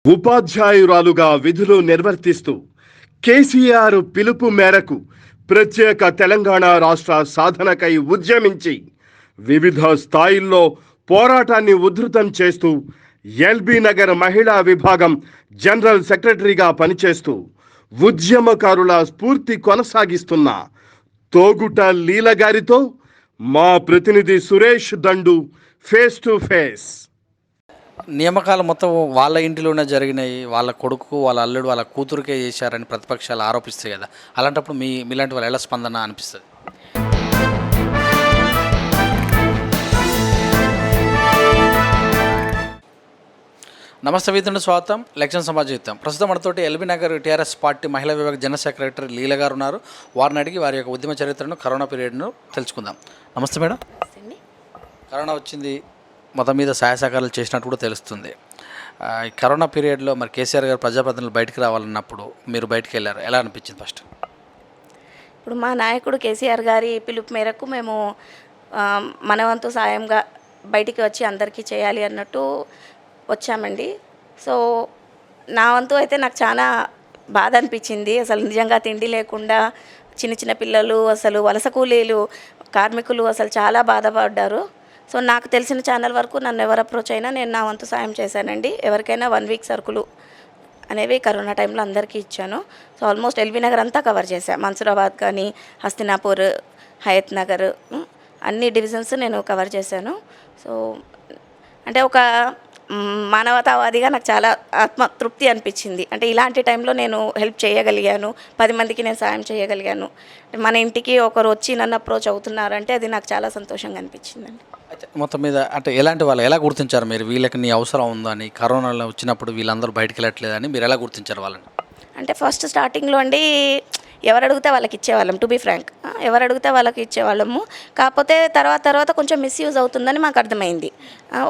ఉపాధ్యాయురాలుగా విధులు నిర్వర్తిస్తూ కేసీఆర్ పిలుపు మేరకు ప్రత్యేక తెలంగాణ రాష్ట్ర సాధనకై ఉద్యమించి వివిధ స్థాయిల్లో పోరాటాన్ని ఉధృతం చేస్తూ ఎల్బీ నగర్ మహిళా విభాగం జనరల్ సెక్రటరీగా పనిచేస్తూ ఉద్యమకారుల స్ఫూర్తి కొనసాగిస్తున్న తోగుట లీల గారితో మా ప్రతినిధి సురేష్ దండు ఫేస్ టు ఫేస్. నియామకాలు మొత్తం వాళ్ళ ఇంటిలోనే జరిగినాయి. వాళ్ళ కొడుకు, వాళ్ళ అల్లుడు, వాళ్ళ కూతురికే చేశారని ప్రతిపక్షాలు ఆరోపిస్తాయి కదా. అలాంటప్పుడు మీలాంటి వాళ్ళు ఎలా స్పందన అనిపిస్తుంది? నమస్తే వీధుండి స్వాగతం. ఎలక్షన్ సమాజం. ప్రస్తుతం మనతోటి ఎల్బీ నగర్ టీఆర్ఎస్ పార్టీ మహిళా విభాగ జనరల్ సెక్రటరీ లీల గారు ఉన్నారు. వారిని అడిగి వారి యొక్క ఉద్యమ చరిత్రను, కరోనా పీరియడ్ను తెలుసుకుందాం. నమస్తే మేడం. కరోనా వచ్చింది, మొత్తం మీద సహాయ సహకారాలు చేసినట్టు కూడా తెలుస్తుంది. ఈ కరోనా పీరియడ్లో మరి కేసీఆర్ గారు ప్రజాప్రతినిధులు బయటికి రావాలన్నప్పుడు మీరు బయటికి వెళ్ళారు, ఎలా అనిపించింది ఫస్ట్? ఇప్పుడు మా నాయకుడు కేసీఆర్ గారి పిలుపు మేరకు మేము మన వంతు సాయంగా బయటికి వచ్చి అందరికీ చేయాలి అన్నట్టు వచ్చామండి. సో నా వంతు అయితే నాకు చాలా బాధ అనిపించింది. అసలు నిజంగా తిండి లేకుండా చిన్న చిన్న పిల్లలు, అసలు వలస కూలీలు, కార్మికులు అసలు చాలా బాధపడ్డారు. సో నాకు తెలిసిన ఛానల్ వరకు నన్ను ఎవరు అప్రోచ్ అయినా నేను నా వంతు సాయం చేశానండి. ఎవరికైనా 1 వీక్ సరుకులు అనేవి కరోనా టైంలో అందరికీ ఇచ్చాను. సో ఆల్మోస్ట్ ఎల్బీ నగర్ అంతా కవర్ చేశాను. మన్సూరాబాద్ కానీ, హస్తినాపూర్, హయత్ నగర్, అన్ని డివిజన్స్ నేను కవర్ చేశాను. సో అంటే ఒక మానవతావాదిగా నాకు చాలా ఆత్మతృప్తి అనిపించింది. అంటే ఇలాంటి టైంలో నేను హెల్ప్ చేయగలిగాను, 10 మందికి నేను సాయం చేయగలిగాను. మన ఇంటికి ఒకరు వచ్చి నన్ను అప్రోచ్ అవుతున్నారంటే అది నాకు చాలా సంతోషంగా అనిపించిందండి. అయితే మొత్తం మీద అంటే ఎలాంటి వాళ్ళు ఎలా గుర్తించారు మీరు? వీళ్ళకి నీ అవసరం ఉందని, కరోనాలో వచ్చినప్పుడు వీళ్ళందరూ బయటకు వెళ్ళట్లేదని మీరు ఎలా గుర్తించారు వాళ్ళని? అంటే ఫస్ట్ స్టార్టింగ్లో అండి ఎవరు అడిగితే వాళ్ళకి ఇచ్చేవాళ్ళం. టు బీ ఫ్రాంక్, ఎవరు అడిగితే వాళ్ళకి ఇచ్చేవాళ్ళము. కాకపోతే తర్వాత కొంచెం మిస్యూజ్ అవుతుందని మాకు అర్థమైంది.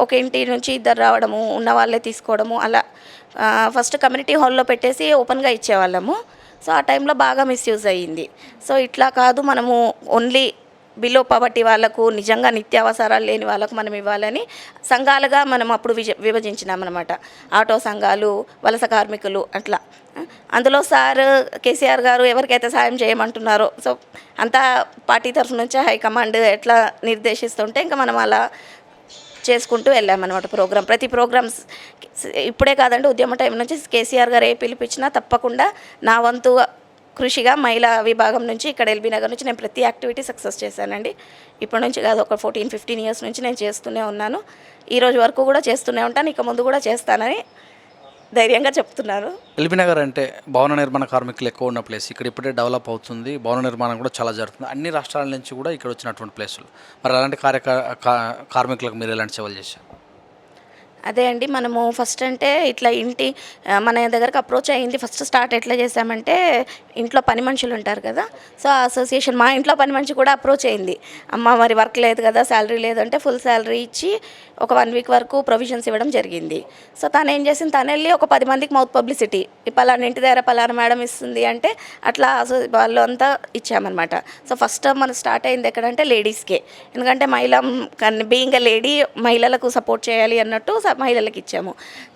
ఒక ఇంటి నుంచి 2 రావడము, ఉన్న వాళ్ళే తీసుకోవడము, అలా ఫస్ట్ కమ్యూనిటీ హాల్లో పెట్టేసి ఓపెన్గా ఇచ్చేవాళ్ళము. సో ఆ టైంలో బాగా మిస్యూజ్ అయ్యింది. సో ఇట్లా కాదు, మనము ఓన్లీ బిలో పవర్టీ వాళ్ళకు, నిజంగా నిత్యావసరాలు లేని వాళ్ళకు మనం ఇవ్వాలని సంఘాలుగా మనం అప్పుడు విభజించినామన్నమాట. ఆటో సంఘాలు, వలస కార్మికులు, అట్లా. అందులో సార్ కేసీఆర్ గారు ఎవరికైతే సాయం చేయమంటున్నారో, సో అంతా పార్టీ తరఫు నుంచి హైకమాండ్ ఎట్లా నిర్దేశిస్తుంటే ఇంకా మనం అలా చేసుకుంటూ వెళ్ళామన్నమాట. ప్రతి ప్రోగ్రామ్స్ ఇప్పుడే కాదండి, ఉద్యమ టైం నుంచి కేసీఆర్ గారు ఏ పిలిపించినా తప్పకుండా నా వంతు కృషిగా మహిళా విభాగం నుంచి ఇక్కడ ఎల్బీ నగర్ నుంచి నేను ప్రతి యాక్టివిటీ సక్సెస్ చేశానండి. ఇప్పటి నుంచి కాదు, ఒక 14-15 ఇయర్స్ నుంచి నేను చేస్తూనే ఉన్నాను. ఈరోజు వరకు కూడా చేస్తూనే ఉంటాను, ఇక ముందు కూడా చేస్తానని ధైర్యంగా చెప్తున్నాను. ఎల్బీ నగర్ అంటే భవన నిర్మాణ కార్మికులు ఎక్కువ ఉన్న ప్లేస్. ఇక్కడ ఇప్పుడే డెవలప్ అవుతుంది, భవన నిర్మాణం కూడా చాలా జరుగుతుంది. అన్ని రాష్ట్రాల నుంచి కూడా ఇక్కడ వచ్చినటువంటి ప్లేసులు. మరి అలాంటి కార్మికులకు మీరు ఎలాంటి సేవలు చేశారు? అదే అండి, మనము ఫస్ట్ అంటే ఇట్లా మన దగ్గరకు అప్రోచ్ అయ్యింది. ఫస్ట్ స్టార్ట్ ఎట్లా చేసామంటే, ఇంట్లో పని మనుషులు ఉంటారు కదా, సో ఆ అసోసియేషన్ మా ఇంట్లో పని మనిషి కూడా అప్రోచ్ అయింది. అమ్మ మరి వర్క్ లేదు కదా, శాలరీ లేదు అంటే ఫుల్ శాలరీ ఇచ్చి ఒక 1 వీక్ వరకు ప్రొవిజన్స్ ఇవ్వడం జరిగింది. సో తను ఏం చేసింది, తను వెళ్ళి ఒక 10 మందికి మౌత్ పబ్లిసిటీ, పలానా ఇంటి దగ్గర పలానా మేడం ఇస్తుంది అంటే అట్లా వాళ్ళు అంతా ఇచ్చామన్నమాట. సో ఫస్ట్ మనం స్టార్ట్ అయింది ఎక్కడంటే లేడీస్కే. ఎందుకంటే బీయింగ్ ఎ లేడీ, మహిళలకు సపోర్ట్ చేయాలి అన్నట్టు మహిళలకు ఇచ్చాము.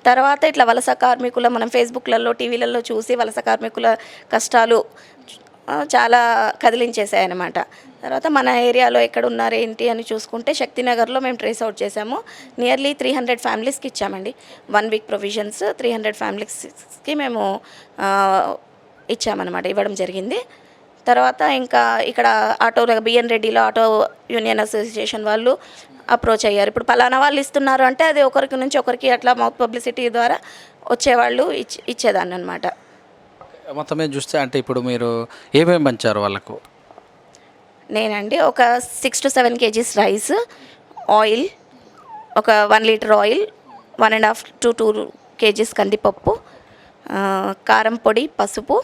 తర్వాత ఇట్లా వలస కార్మికుల, మనం ఫేస్బుక్లలో, టీవీలలో చూసి వలస కార్మికుల కష్టాలు చాలా కదిలించేసాయన్నమాట. తర్వాత మన ఏరియాలో ఎక్కడ ఉన్నారు ఏంటి అని చూసుకుంటే శక్తినగర్లో మేము ట్రేస్ అవుట్ చేసాము. నియర్లీ 300 ఫ్యామిలీస్కి ఇచ్చామండి. 1 వీక్ ప్రొవిజన్స్ 300 ఫ్యామిలీస్కి మేము ఇచ్చామన్నమాట, ఇవ్వడం జరిగింది. తర్వాత ఇంకా ఇక్కడ ఆటోలో బిఎన్ రెడ్డిలో ఆటో యూనియన్ అసోసియేషన్ వాళ్ళు అప్రోచ్ అయ్యారు. ఇప్పుడు పలానా వాళ్ళు ఇస్తున్నారు అంటే అది ఒకరికి నుంచి ఒకరికి అట్లా మౌత్ పబ్లిసిటీ ద్వారా వచ్చేవాళ్ళు ఇచ్చేదాన్ని అనమాట. మొత్తం మీద చూస్తే అంటే ఇప్పుడు మీరు ఏమేమి పంచారు వాళ్ళకు? నేనండి ఒక 6 to 7 kgs రైస్, ఆయిల్, ఒక 1 లీటర్ ఆయిల్, 1.5 to 2 kgs కందిపప్పు, కారం పొడి, పసుపు,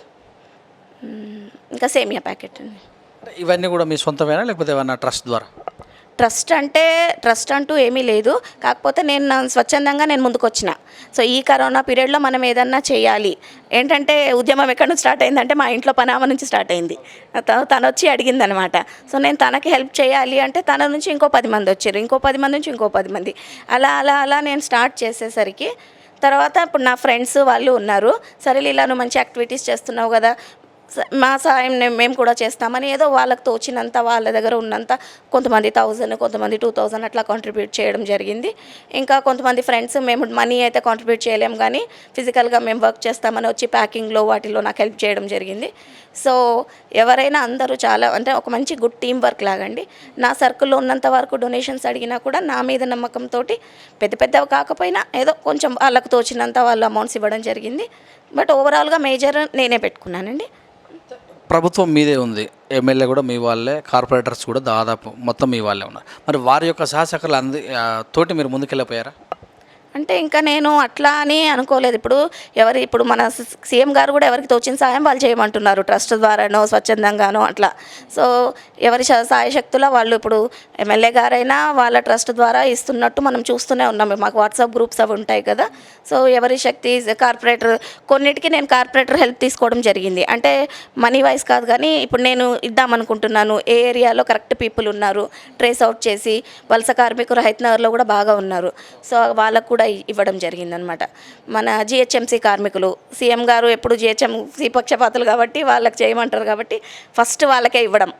ఇంకా సేమియా ప్యాకెట్ అండి. ఇవన్నీ కూడా మీ సొంతమేనా లేకపోతే ఏమన్నా ట్రస్ట్ ద్వారా? ట్రస్ట్ అంటూ ఏమీ లేదు. కాకపోతే నేను స్వచ్ఛందంగా ముందుకు వచ్చిన. సో ఈ కరోనా పీరియడ్లో మనం ఏదన్నా చేయాలి ఏంటంటే, ఉద్యమం ఎక్కడి నుంచి స్టార్ట్ అయిందంటే మా ఇంట్లో పనామ నుంచి స్టార్ట్ అయింది. తను వచ్చి అడిగిందనమాట. సో నేను తనకి హెల్ప్ చేయాలి అంటే తన నుంచి ఇంకో 10 మంది వచ్చారు, ఇంకో 10 మంది నుంచి ఇంకో 10 మంది, అలా అలా అలా నేను స్టార్ట్ చేసేసరికి తర్వాత ఇప్పుడు నా ఫ్రెండ్స్ వాళ్ళు ఉన్నారు, సరే ఇలా నువ్వు మంచి యాక్టివిటీస్ చేస్తున్నావు కదా, మా సహాయం మేము కూడా చేస్తామని ఏదో వాళ్ళకి తోచినంత వాళ్ళ దగ్గర ఉన్నంత కొంతమంది 1000, కొంతమంది 2000 అట్లా కాంట్రిబ్యూట్ చేయడం జరిగింది. ఇంకా కొంతమంది ఫ్రెండ్స్ మేము మనీ అయితే కాంట్రిబ్యూట్ చేయలేము కానీ ఫిజికల్గా మేము వర్క్ చేస్తామని వచ్చి ప్యాకింగ్లో వాటిలో నాకు హెల్ప్ చేయడం జరిగింది. సో ఎవరైనా అందరూ చాలా అంటే ఒక మంచి గుడ్ టీం వర్క్ లాగండి. నా సర్కిల్లో ఉన్నంత వరకు డొనేషన్స్ అడిగినా కూడా నా మీద నమ్మకంతో పెద్ద పెద్దవి కాకపోయినా ఏదో కొంచెం వాళ్ళకు తోచినంత వాళ్ళు అమౌంట్స్ ఇవ్వడం జరిగింది. బట్ ఓవరాల్గా మేజర్ నేనే పెట్టుకున్నానండి. ప్రభుత్వం మీదే ఉంది, ఎమ్మెల్యే కూడా మీ వాళ్ళే, కార్పొరేటర్స్ కూడా దాదాపు మొత్తం మీ వాళ్ళే ఉన్నారు. మరి వారి యొక్క సహచరులు తోటి మీరు ముందుకెళ్ళిపోయారా? అంటే ఇంకా నేను అట్లా అని అనుకోలేదు. ఇప్పుడు మన సీఎం గారు కూడా ఎవరికి తోచిన సాయం వాళ్ళు చేయమంటున్నారు, ట్రస్ట్ ద్వారానో స్వచ్ఛందంగానో అట్లా. సో ఎవరి సాయశక్తుల వాళ్ళు ఇప్పుడు ఎమ్మెల్యే గారైనా వాళ్ళ ట్రస్ట్ ద్వారా ఇస్తున్నట్టు మనం చూస్తూనే ఉన్నాం. మాకు వాట్సాప్ గ్రూప్స్ అవి ఉంటాయి కదా. సో ఎవరి శక్తి కార్పొరేటర్, కొన్నిటికి నేను కార్పొరేటర్ హెల్ప్ తీసుకోవడం జరిగింది. అంటే మనీ వైజ్ కాదు కానీ ఇప్పుడు నేను ఇద్దామనుకుంటున్నాను, ఏ ఏరియాలో కరెక్ట్ పీపుల్ ఉన్నారు ట్రేస్ అవుట్ చేసి, వలస కార్మికులు హైత్నగర్లో కూడా బాగా ఉన్నారు. సో వాళ్ళకు కూడా ఇవ్వడం జరిగిందనమాట. మన జిహెచ్ఎంసీ కార్మికులు, సీఎం గారు ఎప్పుడు జిహెచ్ఎంసీ పక్షపాతులు కాబట్టి వాళ్ళకి చేయమంటారు కాబట్టి ఫస్ట్ వాళ్ళకే ఇవ్వడం.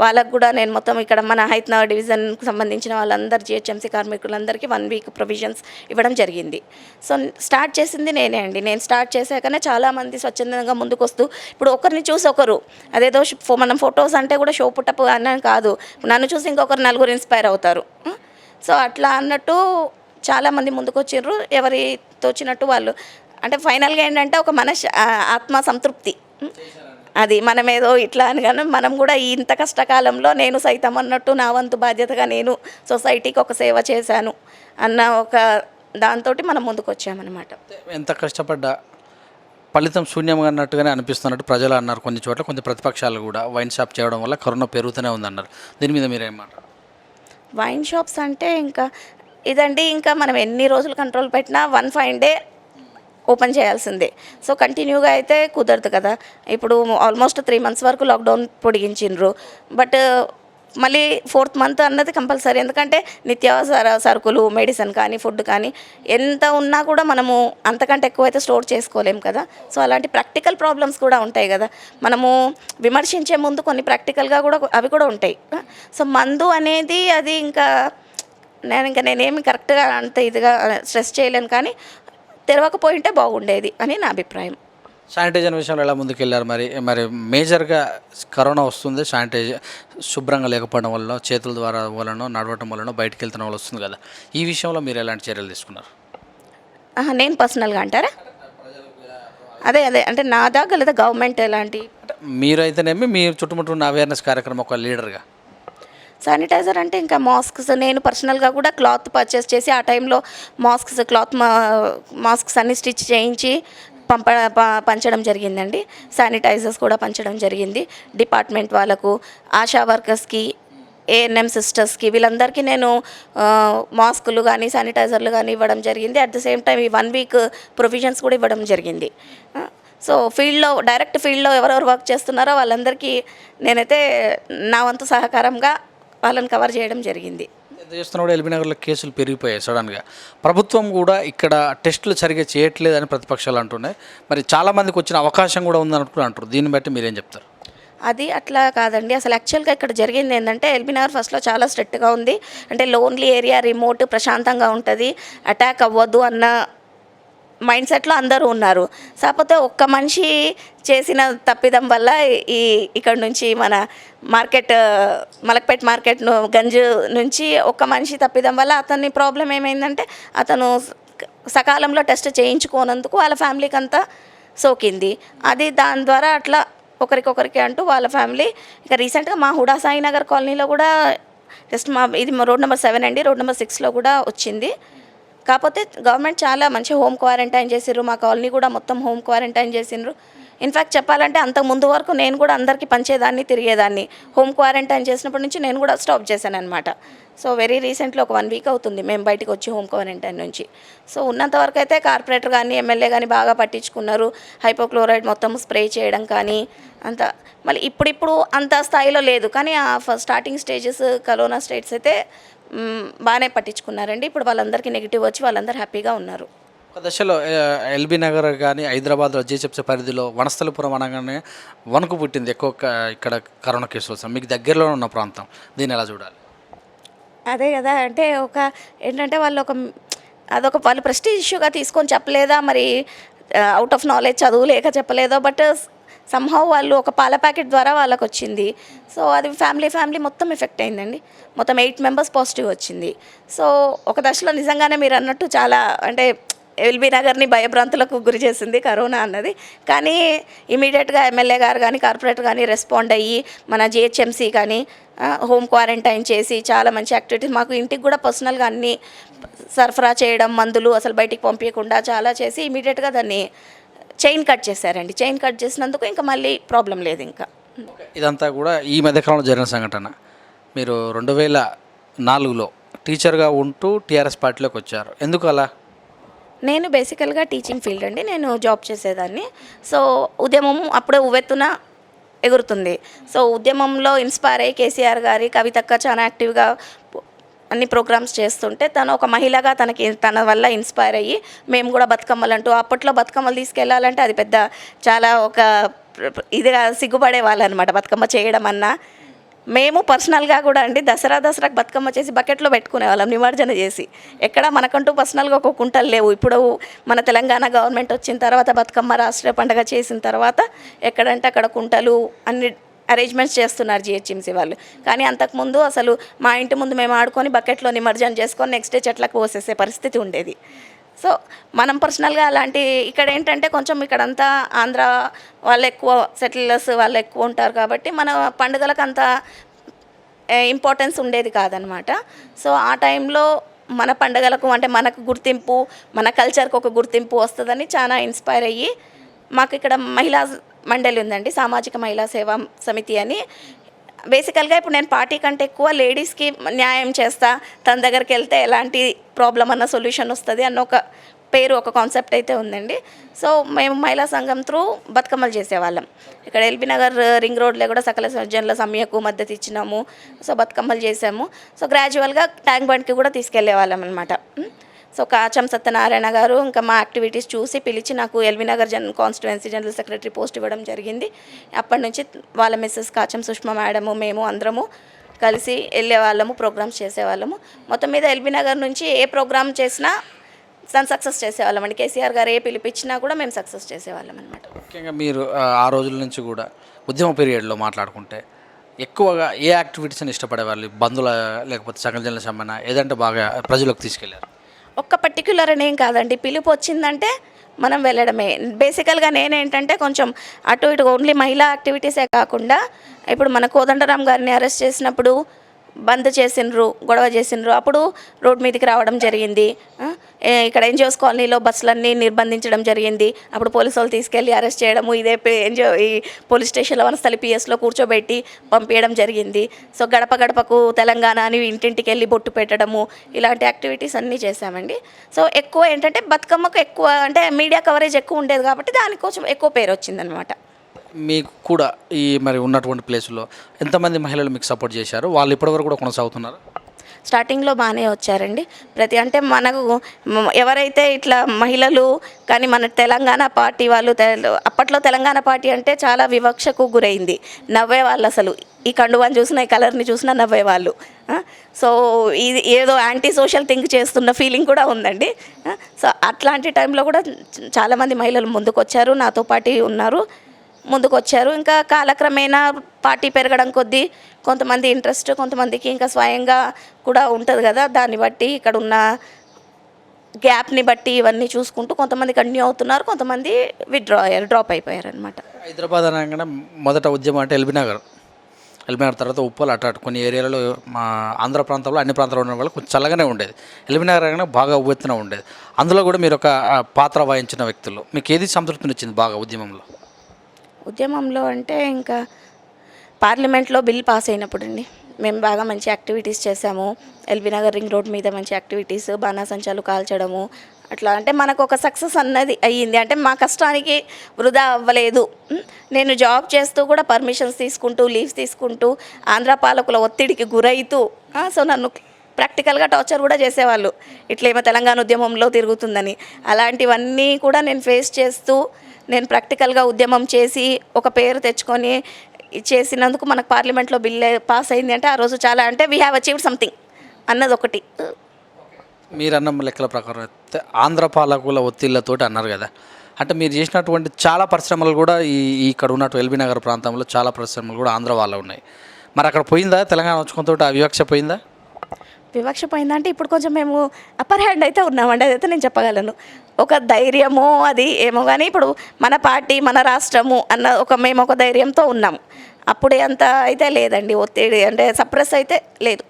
వాళ్ళకు కూడా నేను మొత్తం ఇక్కడ మన హైత్నగర్ డివిజన్కి సంబంధించిన వాళ్ళందరూ జిహెచ్ఎంసీ కార్మికులందరికీ 1 వీక్ ప్రొవిజన్స్ ఇవ్వడం జరిగింది. సో స్టార్ట్ చేసింది నేనే అండి. నేను స్టార్ట్ చేశాకనే చాలామంది స్వచ్ఛందంగా ముందుకు వస్తూ, ఇప్పుడు ఒకరిని చూసి ఒకరు, అదేదో మనం ఫొటోస్ అంటే కూడా షో పుట్టపు అన్న కాదు, నన్ను చూసి ఇంకొకరు నలుగురు ఇన్స్పైర్ అవుతారు. సో అట్లా అన్నట్టు చాలామంది ముందుకు వచ్చిర్రు, ఎవరి తోచినట్టు వాళ్ళు. అంటే ఫైనల్గా ఏంటంటే ఒక ఆత్మ సంతృప్తి, అది మనమేదో ఇట్లా అని కానీ మనం కూడా ఇంత కష్టకాలంలో నేను సైతం అన్నట్టు నా వంతు బాధ్యతగా నేను సొసైటీకి ఒక సేవ చేశాను అన్న ఒక దాంతో మనం ముందుకు వచ్చామన్నమాట. ఎంత కష్టపడ్డా ఫలితం శూన్యంగా అన్నట్టుగానే అనిపిస్తున్నట్టు ప్రజలు అన్నారు. కొన్ని చోట్ల కొంచెం ప్రతిపక్షాలు కూడా వైన్ షాప్ చేయడం వల్ల కరోనా పెరుగుతూనే ఉందన్నారు. దీని మీద మీరేమంటారు? వైన్ షాప్స్ అంటే ఇంకా ఇదండి, ఇంకా మనం ఎన్ని రోజులు కంట్రోల్ పెట్టినా 1 fine day ఓపెన్ చేయాల్సిందే. సో కంటిన్యూగా అయితే కుదరదు కదా. ఇప్పుడు ఆల్మోస్ట్ 3 months వరకు లాక్డౌన్ పొడిగించిండ్రు. బట్ మళ్ళీ 4th month అన్నది కంపల్సరీ, ఎందుకంటే నిత్యావసర సరుకులు, మెడిసిన్ కానీ ఫుడ్ కానీ ఎంత ఉన్నా కూడా మనము అంతకంటే ఎక్కువైతే స్టోర్ చేసుకోలేం కదా. సో అలాంటి ప్రాక్టికల్ ప్రాబ్లమ్స్ కూడా ఉంటాయి కదా. మనము విమర్శించే ముందు కొన్ని ప్రాక్టికల్గా కూడా అవి కూడా ఉంటాయి. సో మందు అనేది అది ఇంకా నేనేమి కరెక్ట్గా అంత ఇదిగా స్ట్రెస్ చేయలేను, కానీ తెరవకపోయింటే బాగుండేది అని నా అభిప్రాయం. శానిటైజర్ విషయంలో ఎలా ముందుకెళ్ళారు? మరి మేజర్గా కరోనా వస్తుంది, శానిటైజర్ శుభ్రంగా లేకపోవడం వల్ల, చేతుల ద్వారా వలన, నడవటం వలన బయటికి వెళ్తున్న వాళ్ళు వస్తుంది కదా, ఈ విషయంలో మీరు ఎలాంటి చర్యలు తీసుకున్నారు? నేను పర్సనల్గా అంటారా? అదే అంటే నా దాకా లేదా గవర్నమెంట్ ఎలాంటి? మీరైతేనేమి మీ చుట్టుముట్టు ఉన్న అవేర్నెస్ కార్యక్రమం ఒక లీడర్గా. శానిటైజర్ అంటే ఇంకా మాస్క్స్, నేను పర్సనల్గా కూడా క్లాత్ పర్చేస్ చేసి ఆ టైంలో మాస్క్స్ అన్ని స్టిచ్ చేయించి పంచడం జరిగిందండి. శానిటైజర్స్ కూడా పంచడం జరిగింది డిపార్ట్మెంట్ వాళ్ళకు, ఆశా వర్కర్స్కి, ఏఎన్ఎం సిస్టర్స్కి, వీళ్ళందరికీ నేను మాస్కులు కానీ శానిటైజర్లు కానీ ఇవ్వడం జరిగింది. అట్ ద సేమ్ టైం ఈ 1 week ప్రొవిజన్స్ కూడా ఇవ్వడం జరిగింది. సో డైరెక్ట్ ఫీల్డ్లో ఎవరెవరు వర్క్ చేస్తున్నారో వాళ్ళందరికీ నేనైతే నా వంతు సహకారంగా వాళ్ళని కవర్ చేయడం జరిగింది. ఎంత చేస్తున్నా కూడా ఎల్బీ నగర్లో కేసులు పెరిగిపోయాయి సడన్గా. ప్రభుత్వం కూడా ఇక్కడ టెస్టులు సరిగ్గా చేయట్లేదని ప్రతిపక్షాలు అంటున్నాయి. మరి చాలామందికి వచ్చిన అవకాశం కూడా ఉందని అంటారు. దీన్ని బట్టి మీరేం చెప్తారు? అది అట్లా కాదండి. అసలు యాక్చువల్గా ఇక్కడ జరిగింది ఏంటంటే, ఎల్బీ నగర్ ఫస్ట్లో చాలా స్ట్రిక్ట్గా ఉంది. అంటే లోన్లీ ఏరియా, రిమోట్, ప్రశాంతంగా ఉంటుంది, అటాక్ అవ్వద్దు అన్న మైండ్ సెట్లో అందరూ ఉన్నారు. కాకపోతే ఒక్క మనిషి చేసిన తప్పిదం వల్ల ఇక్కడ నుంచి మన మలక్పేట్ మార్కెట్ గంజ్ నుంచి ఒక్క మనిషి తప్పిదం వల్ల అతని ప్రాబ్లం ఏమైందంటే, అతను సకాలంలో టెస్ట్ చేయించుకోనందుకు వాళ్ళ ఫ్యామిలీకి అంతా సోకింది. అది దాని ద్వారా అట్లా ఒకరికొకరికి అంటూ వాళ్ళ ఫ్యామిలీ. ఇక రీసెంట్గా మా హుడా సాయినగర్ కాలనీలో కూడా జస్ట్ ఇది రోడ్ నెంబర్ 7 అండి, రోడ్ నెంబర్ 6లో కూడా వచ్చింది. కాకపోతే గవర్నమెంట్ చాలా మంచి హోమ్ క్వారంటైన్ చేసిర్రు. మా కాలనీ కూడా మొత్తం హోమ్ క్వారంటైన్ చేసిండ్రు. ఇన్ఫ్యాక్ట్ చెప్పాలంటే అంతకు ముందు వరకు నేను కూడా అందరికీ పంచేదాన్ని, తిరిగేదాన్ని. హోమ్ క్వారంటైన్ చేసినప్పటి నుంచి నేను కూడా స్టాప్ చేశాను అనమాట. సో వెరీ రీసెంట్లీ ఒక 1 week అవుతుంది మేము బయటకు వచ్చి హోమ్ క్వారంటైన్ నుంచి. సో ఉన్నంత వరకు అయితే కార్పొరేటర్ కానీ ఎమ్మెల్యే కానీ బాగా పట్టించుకున్నారు. హైపోక్లోరైడ్ మొత్తం స్ప్రే చేయడం కానీ అంత. మళ్ళీ ఇప్పుడు అంత స్థాయిలో లేదు, కానీ ఆ స్టార్టింగ్ స్టేజెస్ కరోనా స్టేట్స్ అయితే బాగానే పట్టించుకున్నారండి. ఇప్పుడు వాళ్ళందరికీ నెగిటివ్ వచ్చి వాళ్ళందరూ హ్యాపీగా ఉన్నారు. ఒక దశలో ఎల్బీ నగర్ కానీ హైదరాబాద్లో జీహెచ్ఎంసీ పరిధిలో వనస్థలిపురం అనగానే వణుకు పుట్టింది ఎక్కువ ఇక్కడ కరోనా కేసులు వస్తాం. మీకు దగ్గరలో ఉన్న ప్రాంతం, దీన్ని ఎలా చూడాలి? అదే కదా, అంటే ఏంటంటే అదొక వాళ్ళు ప్రెస్టీజ్ ఇష్యూగా తీసుకొని చెప్పలేదా మరి, అవుట్ ఆఫ్ నాలెడ్జ్ చదువు లేక చెప్పలేదో, బట్ సంహౌ వాళ్ళు ఒక పాల ప్యాకెట్ ద్వారా వాళ్ళకి వచ్చింది. సో అది ఫ్యామిలీ మొత్తం ఎఫెక్ట్ అయిందండి. మొత్తం 8 మెంబర్స్ పాజిటివ్ వచ్చింది. సో ఒక దశలో నిజంగానే మీరు అన్నట్టు చాలా అంటే ఎల్బీ నగర్ని భయభ్రాంతులకు గురి చేసింది కరోనా అన్నది. కానీ ఇమీడియట్గా ఎమ్మెల్యే గారు కానీ కార్పొరేటర్ కానీ రెస్పాండ్ అయ్యి మన జిహెచ్ఎంసీ కానీ హోమ్ క్వారంటైన్ చేసి చాలా మంచి యాక్టివిటీస్ మాకు ఇంటికి కూడా పర్సనల్గా అన్నీ సరఫరా చేయడం, మందులు అసలు బయటికి పంపించకుండా చాలా చేసి ఇమీడియట్గా దాన్ని చైన్ కట్ చేశారండి. చైన్ కట్ చేసినందుకు ఇంకా మళ్ళీ ప్రాబ్లం లేదు. ఇంకా ఇదంతా కూడా ఈ మధ్యకాలంలో జరిగిన సంఘటన. మీరు 2004లో టీచర్గా ఉంటూ టీఆర్ఎస్ పార్టీలోకి వచ్చారు, ఎందుకు అలా? నేను బేసికల్గా టీచింగ్ ఫీల్డ్ అండి, నేను జాబ్ చేసేదాన్ని. సో ఉద్యమం అప్పుడే ఉవ్వెత్తున ఎగురుతుంది. సో ఉద్యమంలో ఇన్స్పైర్ అయ్యి కేసీఆర్ గారి కవితక్క చాలా యాక్టివ్గా అన్ని ప్రోగ్రామ్స్ చేస్తుంటే తను ఒక మహిళగా తన వల్ల ఇన్స్పైర్ అయ్యి మేము కూడా బతుకమ్మలు అంటూ, అప్పట్లో బతుకమ్మలు తీసుకెళ్లాలంటే అది పెద్ద చాలా ఒక ఇదిగా సిగ్గుపడే వాళ్ళు అనమాట బతుకమ్మ చేయడం అన్నా. మేము పర్సనల్గా కూడా అండి దసరాకు బతుకమ్మ చేసి బకెట్లో పెట్టుకునే వాళ్ళం నిమజ్జన చేసి. ఎక్కడ మనకంటూ పర్సనల్గా ఒక కుంటలు లేవు. ఇప్పుడు మన తెలంగాణ గవర్నమెంట్ వచ్చిన తర్వాత బతుకమ్మ రాష్ట్రీయ పండుగ చేసిన తర్వాత ఎక్కడంటే అక్కడ కుంటలు అన్ని అరేంజ్మెంట్స్ చేస్తున్నారు జిహెచ్ఎంసీ వాళ్ళు. కానీ అంతకుముందు అసలు మా ఇంటి ముందు మేము ఆడుకొని బకెట్లో నిమజ్జనం చేసుకొని నెక్స్ట్ డే చెట్లకు పోసేసే పరిస్థితి ఉండేది. సో మనం పర్సనల్గా అలాంటి ఇక్కడ ఏంటంటే కొంచెం ఇక్కడంతా ఆంధ్ర వాళ్ళు ఎక్కువ సెటిలర్స్ వాళ్ళు ఎక్కువ ఉంటారు కాబట్టి మన పండుగలకు అంత ఇంపార్టెన్స్ ఉండేది కాదనమాట. సో ఆ టైంలో మన పండుగలకు అంటే మనకు గుర్తింపు, మన కల్చర్కి ఒక గుర్తింపు వస్తుందని చాలా ఇన్స్పైర్ అయ్యి మాకు ఇక్కడ మహిళా మండలి ఉందండి, సామాజిక మహిళా సేవా సమితి అని. బేసికల్గా ఇప్పుడు నేను పార్టీ కంటే ఎక్కువ లేడీస్కి న్యాయం చేస్తా, తన దగ్గరికి వెళ్తే ఎలాంటి ప్రాబ్లం అన్న సొల్యూషన్ వస్తుంది అన్న ఒక పేరు, ఒక కాన్సెప్ట్ అయితే ఉందండి. సో మేము మహిళా సంఘం త్రూ బతుకమ్మలు చేసేవాళ్ళం. ఇక్కడ ఎల్బీ నగర్ రింగ్ రోడ్లో కూడా సకల జనుల సమ్యకు మద్దతు ఇచ్చినాము. సో బతుకమ్మలు చేసాము. సో గ్రాడ్యువల్గా ట్యాంక్ బండ్కి కూడా తీసుకెళ్లే వాళ్ళం అనమాట. సో కాచం సత్యనారాయణ గారు ఇంకా మా యాక్టివిటీస్ చూసి పిలిచి నాకు LB Nagar constituency general secretary post ఇవ్వడం జరిగింది. అప్పటి నుంచి వాళ్ళ మిస్సెస్ కాచం సుష్మా మేడము మేము అందరము కలిసి వెళ్ళేవాళ్ళము, ప్రోగ్రామ్స్ చేసేవాళ్ళము. మొత్తం మీద ఎల్బీ నగర్ నుంచి ఏ ప్రోగ్రామ్ చేసినా దాన్ని సక్సెస్ చేసేవాళ్ళం అండి. కేసీఆర్ గారు ఏ పిలిపించినా కూడా మేము సక్సెస్ చేసేవాళ్ళం అనమాట. ముఖ్యంగా మీరు ఆ రోజుల నుంచి కూడా ఉద్యమ పీరియడ్లో మాట్లాడుకుంటే ఎక్కువగా ఏ యాక్టివిటీస్ని ఇష్టపడేవాళ్ళు? బంధువుల లేకపోతే సకల జనుల సమ్మెన ఏదంటే బాగా ప్రజలకు తీసుకెళ్లారు? ఒక్క పర్టిక్యులర్ అనేం కాదండి, పిలుపు వచ్చిందంటే మనం వెళ్ళడమే. బేసికల్గా నేనేంటంటే కొంచెం అటు ఇటు ఓన్లీ మహిళా యాక్టివిటీసే కాకుండా ఇప్పుడు మన కోదండరామ్ గారిని అరెస్ట్ చేసినప్పుడు బంద్ చేసిండ్రు, గొడవ చేసిండ్రు, అప్పుడు రోడ్ మీదకి రావడం జరిగింది. ఇక్కడ ఎన్జిఓస్ కాలనీలో బస్సులన్నీ నిర్బంధించడం జరిగింది. అప్పుడు పోలీసు వాళ్ళు తీసుకెళ్ళి అరెస్ట్ చేయడము, ఇదే ఈ పోలీస్ స్టేషన్లో వనస్థలి పిఎస్లో కూర్చోబెట్టి పంపించడం జరిగింది. సో గడప గడపకు తెలంగాణ అని ఇంటింటికి వెళ్ళి బొట్టు పెట్టడము, ఇలాంటి యాక్టివిటీస్ అన్నీ చేశామండి. సో ఎక్కువ ఏంటంటే బతుకమ్మకు ఎక్కువ అంటే మీడియా కవరేజ్ ఎక్కువ ఉండేది కాబట్టి దానికోసం ఎక్కువ పేరు వచ్చిందనమాట. మీకు కూడా ఈ మరి ఉన్నటువంటి ప్లేసులో ఎంతమంది మహిళలు మీకు సపోర్ట్ చేశారు? వాళ్ళు ఇప్పటివరకు కూడా కొనసాగుతున్నారు? స్టార్టింగ్లో బాగానే వచ్చారండి. అంటే మనకు ఎవరైతే ఇట్లా మహిళలు కానీ మన తెలంగాణ పార్టీ వాళ్ళు అప్పట్లో తెలంగాణ పార్టీ అంటే చాలా వివక్షకు గురైంది. నవ్వేవాళ్ళు, అసలు ఈ కండువాన్ని చూసినా ఈ కలర్ని చూసినా నవ్వేవాళ్ళు. సో ఇది ఏదో యాంటీ సోషల్ థింక్ చేస్తున్న ఫీలింగ్ కూడా ఉందండి. సో అట్లాంటి టైంలో కూడా చాలామంది మహిళలు ముందుకు వచ్చారు, నాతో పాటు ఉన్నారు, ముందుకు వచ్చారు. ఇంకా కాలక్రమేణా పార్టీ పెరగడం కొద్దీ కొంతమంది ఇంట్రెస్ట్, కొంతమందికి ఇంకా స్వయంగా కూడా ఉంటుంది కదా, దాన్ని బట్టి ఇక్కడ ఉన్న గ్యాప్ని బట్టి ఇవన్నీ చూసుకుంటూ కొంతమంది కంటిన్యూ అవుతున్నారు, కొంతమంది డ్రాప్ అయిపోయారు అనమాట. హైదరాబాద్ అనగానే మొదట ఉద్యమం అంటే ఎల్బీ నగర్ తర్వాత ఉప్పల్ అటు కొన్ని ఏరియాలలో మా ఆంధ్ర ప్రాంతంలో అన్ని ప్రాంతాల్లో ఉన్న వాళ్ళు కొంచెం చల్లగానే ఉండేది. ఎల్బీ నగర్ అనగానే బాగా ఉవ్వెత్తున ఉండేది. అందులో కూడా మీరు ఒక పాత్ర వహించిన వ్యక్తులు, మీకు ఏది సంతృప్తినిచ్చింది బాగా ఉద్యమంలో అంటే ఇంకా పార్లమెంట్లో బిల్ పాస్ అయినప్పుడు అండి, మేము బాగా మంచి యాక్టివిటీస్ చేసాము. ఎల్బీ నగర్ రింగ్ రోడ్ మీద మంచి యాక్టివిటీస్, బాణాసంచాలు కాల్చడము, అట్లా అంటే మనకు ఒక సక్సెస్ అన్నది అయ్యింది. అంటే మా కష్టానికి వృధా అవ్వలేదు. నేను జాబ్ చేస్తూ కూడా పర్మిషన్స్ తీసుకుంటూ, లీవ్స్ తీసుకుంటూ, ఆంధ్ర పాలకుల ఒత్తిడికి గురైతూ సో నన్ను ప్రాక్టికల్గా టార్చర్ కూడా చేసేవాళ్ళు, ఇట్లేమో తెలంగాణ ఉద్యమంలో తిరుగుతుందని. అలాంటివన్నీ కూడా నేను ఫేస్ చేస్తూ నేను ప్రాక్టికల్గా ఉద్యమం చేసి ఒక పేరు తెచ్చుకొని చేసినందుకు మనకు పార్లమెంట్లో బిల్ పాస్ అయింది అంటే ఆ రోజు చాలా, అంటే వీ హ్యావ్ అచీవ్డ్ సంథింగ్ అన్నది ఒకటి. మీరన్న లెక్కల ప్రకారం అయితే ఆంధ్ర పాలకుల ఒత్తిళ్లతోటి అన్నారు కదా, అంటే మీరు చేసినటువంటి చాలా పరిశ్రమలు కూడా ఇక్కడ ఉన్నట్టు ఎల్బీ నగర్ ప్రాంతంలో చాలా పరిశ్రమలు కూడా ఆంధ్ర వాళ్ళ ఉన్నాయి. మరి అక్కడ పోయిందా తెలంగాణ వచ్చుకుంతో ఆ వివక్ష పోయిందా? వివక్ష పోయిందంటే ఇప్పుడు కొంచెం మేము అప్పర్ హ్యాండ్ అయితే ఉన్నామండి, అదైతే నేను చెప్పగలను. ఒక ధైర్యము అది ఏమో కానీ ఇప్పుడు మన పార్టీ మన రాష్ట్రము అన్న మేము ఒక ధైర్యంతో ఉన్నాము. అప్పుడే అంత అయితే లేదండి, ఒత్తిడి అంటే సప్రెస్ అయితే లేదు,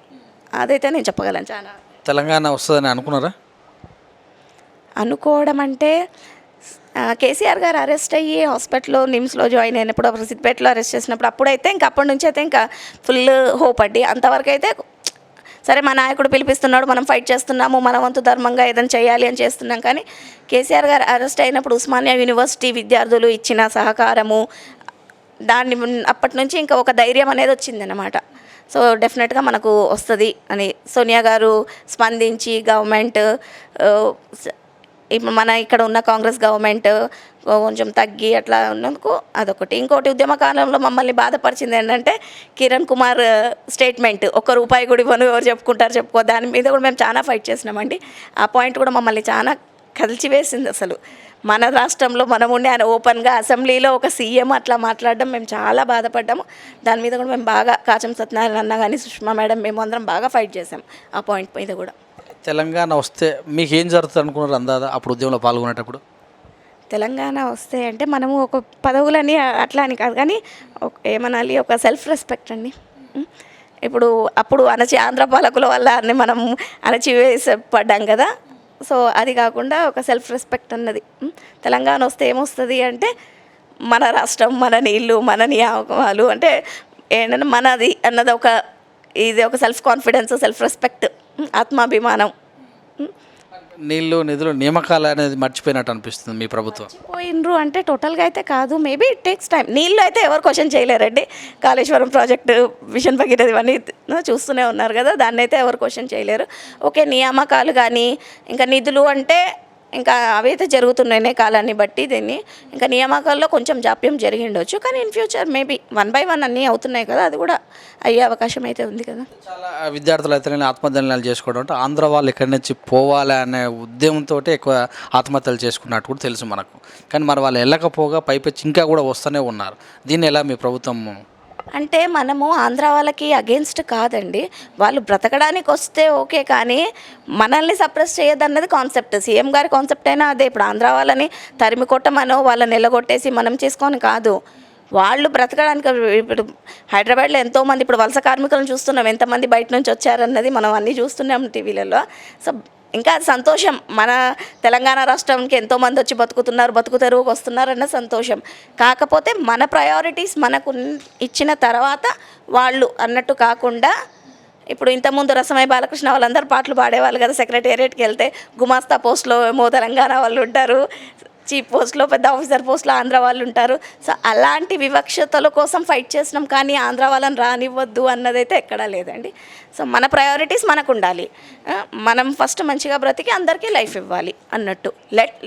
అదైతే నేను చెప్పగలను. చాలా తెలంగాణ వస్తుందని అనుకున్నారా? అనుకోవడం అంటే కేసీఆర్ గారు అరెస్ట్ అయ్యి హాస్పిటల్లో నిమ్స్లో జాయిన్ అయినప్పుడు, సిద్దిపేటలో అరెస్ట్ చేసినప్పుడు అప్పుడైతే ఇంకా అప్పటి నుంచి అయితే ఇంకా ఫుల్ హోప్ అండి. అంతవరకు అయితే సరే మా నాయకుడు పిలిపిస్తున్నాడు, మనం ఫైట్ చేస్తున్నాము, మన వంతు ధర్మంగా ఏదైనా చేయాలి అని చేస్తున్నాం. కానీ కేసీఆర్ గారు అరెస్ట్ అయినప్పుడు ఉస్మానియా యూనివర్సిటీ విద్యార్థులు ఇచ్చిన సహకారము, దాన్ని అప్పటి నుంచి ఇంకా ఒక ధైర్యం అనేది వచ్చిందన్నమాట. సో డెఫినెట్గా మనకు వస్తుంది అని సోనియా గారు స్పందించి గవర్నమెంట్, మన ఇక్కడ ఉన్న కాంగ్రెస్ గవర్నమెంట్ కొంచెం తగ్గి అట్లా ఉన్నందుకు అదొకటి. ఇంకోటి ఉద్యమకాలంలో మమ్మల్ని బాధపరిచింది ఏంటంటే కిరణ్ కుమార్ స్టేట్మెంట్, ₹1 కూడా ఇవ్వను, ఎవరు చెప్పుకుంటారు చెప్పుకో, దాని మీద కూడా మేము చాలా ఫైట్ చేసినామండి. ఆ పాయింట్ కూడా మమ్మల్ని చాలా కలిచివేసింది. అసలు మన రాష్ట్రంలో మనం ఉండి ఆయన ఓపెన్గా అసెంబ్లీలో ఒక సీఎం అట్లా మాట్లాడడం మేము చాలా బాధపడ్డాము. దాని మీద కూడా మేము బాగా కాచం సత్యనారాయణ అన్న కానీ సుష్మా మేడం మేము అందరం బాగా ఫైట్ చేసాం ఆ పాయింట్ మీద కూడా. తెలంగాణ వస్తే మీకు ఏం జరుగుతుంది అనుకున్నారు అందాదా అప్పుడు ఉద్యమంలో పాల్గొనేటప్పుడు? తెలంగాణ వస్తే అంటే మనము ఒక పదవులని అట్లా అని కాదు కానీ ఏమనాలి, ఒక సెల్ఫ్ రెస్పెక్ట్ అండి. ఇప్పుడు అప్పుడు ఆంధ్ర పాలకుల వల్ల అన్ని మనం అణచివేసపడ్డాం కదా. సో అది కాకుండా ఒక సెల్ఫ్ రెస్పెక్ట్ అన్నది. తెలంగాణ వస్తే ఏమొస్తుంది అంటే మన రాష్ట్రం, మన నీళ్ళు, మన నియామకాలు, అంటే ఏంటంటే మనది అన్నది ఒక సెల్ఫ్ కాన్ఫిడెన్స్, సెల్ఫ్ రెస్పెక్ట్, ఆత్మాభిమానం. నీళ్ళు నిధులు నియామకాలు అనేది మర్చిపోయినట్టు అనిపిస్తుంది మీ ప్రభుత్వం. మర్చిపోయినరు అంటే టోటల్గా అయితే కాదు, మేబీ ఇట్ టేక్స్ టైం. నీళ్ళు అయితే ఎవరు క్వశ్చన్ చేయలేరండి. కాళేశ్వరం ప్రాజెక్టు, మిషన్ భగీరథ ఇవన్నీ చూస్తూనే ఉన్నారు కదా, దాన్ని అయితే ఎవరు క్వశ్చన్ చేయలేరు. ఓకే, నియామకాలు కానీ ఇంకా నిధులు అంటే ఇంకా అవైతే జరుగుతున్నాయి కాలాన్ని బట్టి. దీన్ని ఇంకా నియామకాల్లో కొంచెం జాప్యం జరిగి ఉండొచ్చు, కానీ ఇన్ ఫ్యూచర్ మేబీ 1 by 1 అన్నీ అవుతున్నాయి కదా, అది కూడా అయ్యే అవకాశం అయితే ఉంది కదా. చాలా విద్యార్థులు అయితే ఆత్మహత్యలు చేసుకోవడం అంటే ఆంధ్ర వాళ్ళు ఇక్కడి నుంచి పోవాలి అనే ఉద్యమంతో ఎక్కువ ఆత్మహత్యలు చేసుకున్నట్టు కూడా తెలుసు మనకు. కానీ మరి వాళ్ళు వెళ్ళకపోగా పైపెచ్చి ఇంకా కూడా వస్తూనే ఉన్నారు. దీన్ని ఎలా మీ ప్రభుత్వం? అంటే మనము ఆంధ్ర వాళ్ళకి అగేన్స్ట్ కాదండి, వాళ్ళు బ్రతకడానికి వస్తే ఓకే, కానీ మనల్ని సప్రెస్ చేయదన్నది కాన్సెప్ట్. సీఎం గారి కాన్సెప్ట్ అయినా అదే. ఇప్పుడు ఆంధ్ర వాళ్ళని తరిమి కొట్టమనో వాళ్ళని నిలగొట్టేసి మనం చేసుకొని కాదు, వాళ్ళు బ్రతకడానికి. ఇప్పుడు హైదరాబాద్లో ఎంతోమంది ఇప్పుడు వలస కార్మికులను చూస్తున్నాం, ఎంతమంది బయట నుంచి వచ్చారన్నది మనం అన్నీ చూస్తున్నాం టీవీలలో. సో ఇంకా అది సంతోషం. మన తెలంగాణ రాష్ట్రానికి ఎంతోమంది వచ్చి బతుకుతారు వస్తున్నారు అన్న సంతోషం. కాకపోతే మన ప్రయారిటీస్ మనకు ఇచ్చిన తర్వాత వాళ్ళు అన్నట్టు కాకుండా, ఇప్పుడు ఇంతకుముందు రసమై బాలకృష్ణ వాళ్ళందరూ పాటలు పాడేవాళ్ళు కదా, సెక్రటేరియట్కి వెళ్తే గుమాస్తా పోస్ట్లో ఏమో తెలంగాణ వాళ్ళు ఉంటారు, చీఫ్ పోస్ట్లో పెద్ద ఆఫీసర్ పోస్ట్లో ఆంధ్ర వాళ్ళు ఉంటారు. సో అలాంటి వివక్షతల కోసం ఫైట్ చేసినాం, కానీ ఆంధ్ర వాళ్ళని రానివ్వద్దు అన్నదైతే ఎక్కడా లేదండి. సో మన ప్రయారిటీస్ మనకు ఉండాలి, మనం ఫస్ట్ మంచిగా బ్రతికి అందరికీ లైఫ్ ఇవ్వాలి అన్నట్టు.